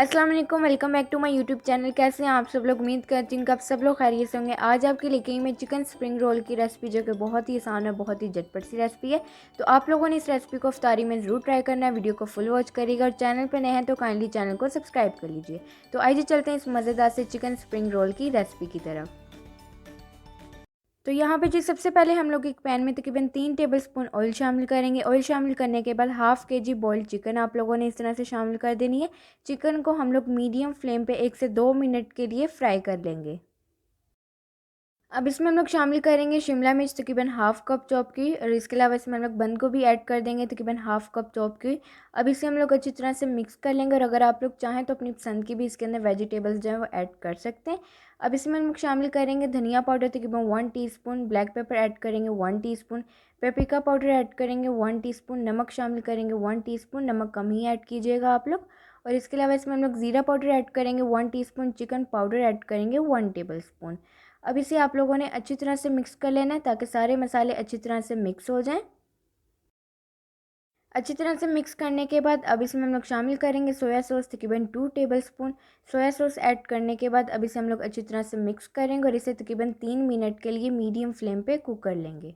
अस्सलाम वालेकुम, welcome back to my YouTube channel. कैसे हैं आप सब लोग? उम्मीद करती हूँ कि आप सब लोग खैरियत से होंगे। आज आपके लेके आई मैं चिकन स्प्रिंग रोल की रेसिपी, जो कि बहुत ही आसान और बहुत ही झटपट सी रेसिपी है। तो आप लोगों ने इस रेसिपी को इफ्तारी में ज़रूर ट्राई करना है। वीडियो को फुल वॉच करिएगा और चैनल पर नए हैं तो काइंडली चैनल को सब्सक्राइब कर लीजिए। तो आइए चलते हैं इस मज़ेदार से चिकन स्प्रिंग रोल की रेसिपी की तरफ। तो यहाँ पे जी सबसे पहले हम लोग एक पैन में तकरीबन 3 टेबलस्पून ऑयल शामिल करेंगे। ऑयल शामिल करने के बाद हाफ़ केजी बॉइल्ड चिकन आप लोगों ने इस तरह से शामिल कर देनी है। चिकन को हम लोग मीडियम फ्लेम पे 1 से 2 मिनट के लिए फ्राई कर लेंगे। अब इसमें हम लोग शामिल करेंगे शिमला मिर्च तकरीबन हाफ़ कप चॉप की, और इसके अलावा इसमें हम लोग बंद गोभी ऐड कर देंगे तकरीबन हाफ़ कप चॉप की। अब इसे हम लोग अच्छी तरह से मिक्स कर लेंगे, और अगर आप लोग चाहें तो अपनी पसंद की भी इसके अंदर वेजिटेबल्स जो है वो ऐड कर सकते हैं। अब इसमें हम लोग शामिल करेंगे धनिया पाउडर तकरीबन 1 टीस्पून, ब्लैक पेपर ऐड करेंगे 1 टीस्पून, पेपरिका पाउडर ऐड करेंगे 1 टीस्पून, नमक शामिल करेंगे 1 टीस्पून, नमक कम ही ऐड कीजिएगा आप लोग। और इसके अलावा इसमें हम लोग ज़ीरा पाउडर ऐड करेंगे 1 टीस्पून, चिकन पाउडर ऐड करेंगे 1 टेबल स्पून। अब इसे आप लोगों ने अच्छी तरह से मिक्स कर लेना है ताकि सारे मसाले अच्छी तरह से मिक्स हो जाएं। अच्छी तरह से मिक्स करने के बाद अब इसमें हम लोग शामिल करेंगे सोया सॉस तकरीबन 2 टेबलस्पून। सोया सॉस ऐड करने के बाद अब इसे हम लोग अच्छी तरह से मिक्स करेंगे और इसे तकरीबन 3 मिनट के लिए मीडियम फ्लेम पे कुक कर लेंगे।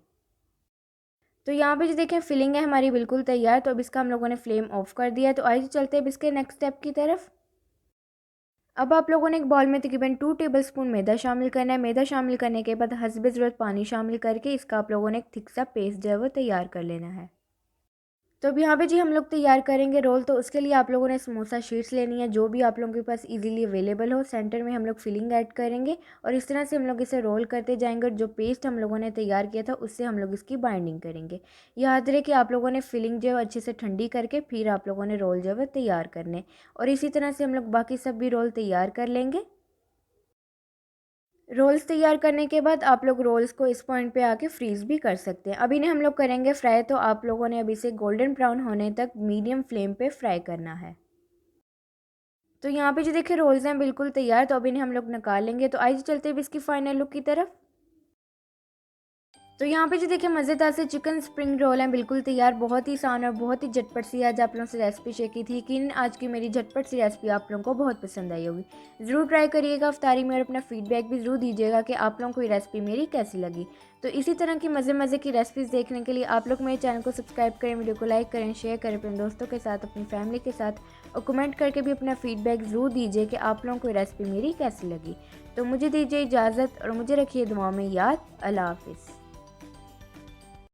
तो यहाँ पे जो देखें फिलिंग है हमारी बिल्कुल तैयार। तो अब इसका हम लोगों ने फ्लेम ऑफ कर दिया है। तो आइए चलते हैं अब इसके नेक्स्ट स्टेप की तरफ। अब आप लोगों ने एक बाउल में तकरीबन 2 टेबलस्पून मैदा शामिल करना है। मैदा शामिल करने के बाद हस्बे ज़रूरत पानी शामिल करके इसका आप लोगों ने एक थिक सा पेस्ट जो है वो तैयार कर लेना है। तो अब यहाँ पे जी हम लोग तैयार करेंगे रोल। तो उसके लिए आप लोगों ने समोसा शीट्स लेनी है, जो भी आप लोगों के पास इजीली अवेलेबल हो। सेंटर में हम लोग फिलिंग ऐड करेंगे और इस तरह से हम लोग इसे रोल करते जाएंगे, और जो पेस्ट हम लोगों ने तैयार किया था उससे हम लोग इसकी बाइंडिंग करेंगे। याद रहे कि आप लोगों ने फिलिंग जो है अच्छे से ठंडी करके फिर आप लोगों ने रोल जो है तैयार करने, और इसी तरह से हम लोग बाकी सब भी रोल तैयार कर लेंगे। रोल्स तैयार करने के बाद आप लोग रोल्स को इस पॉइंट पे आके फ्रीज़ भी कर सकते हैं। अभी इन्हें हम लोग करेंगे फ्राई। तो आप लोगों ने अभी इसे गोल्डन ब्राउन होने तक मीडियम फ्लेम पे फ्राई करना है। तो यहाँ पे जो देखिए रोल्स हैं बिल्कुल तैयार। तो अभी इन्हें हम लोग निकाल लेंगे। तो आइए चलते हैं अब इसकी फाइनल लुक की तरफ। तो यहाँ पे जो देखिए मज़ेदार से चिकन स्प्रिंग रोल हैं बिल्कुल तैयार। बहुत ही आसान और बहुत ही झटपट सी आज आप लोगों से रेसिपी शेयर की थी। यकीनन आज की मेरी झटपट सी रेसिपी आप लोगों को बहुत पसंद आई होगी। ज़रूर ट्राई करिएगा इफ्तारी में, और अपना फीडबैक भी ज़रूर दीजिएगा कि आप लोगों को ये रेसिपी मेरी कैसी लगी। तो इसी तरह की मज़े की रेसिपीज़ देखने के लिए आप लोग मेरे चैनल को सब्सक्राइब करें, वीडियो को लाइक करें, शेयर करें अपने दोस्तों के साथ, अपनी फैमिली के साथ, और कमेंट करके भी अपना फीडबैक ज़रूर दीजिए कि आप लोगों को ये रेसिपी मेरी कैसी लगी। तो मुझे दीजिए इजाज़त और मुझे रखिए दुआओं में याद। अल्लाह हाफ़िज़।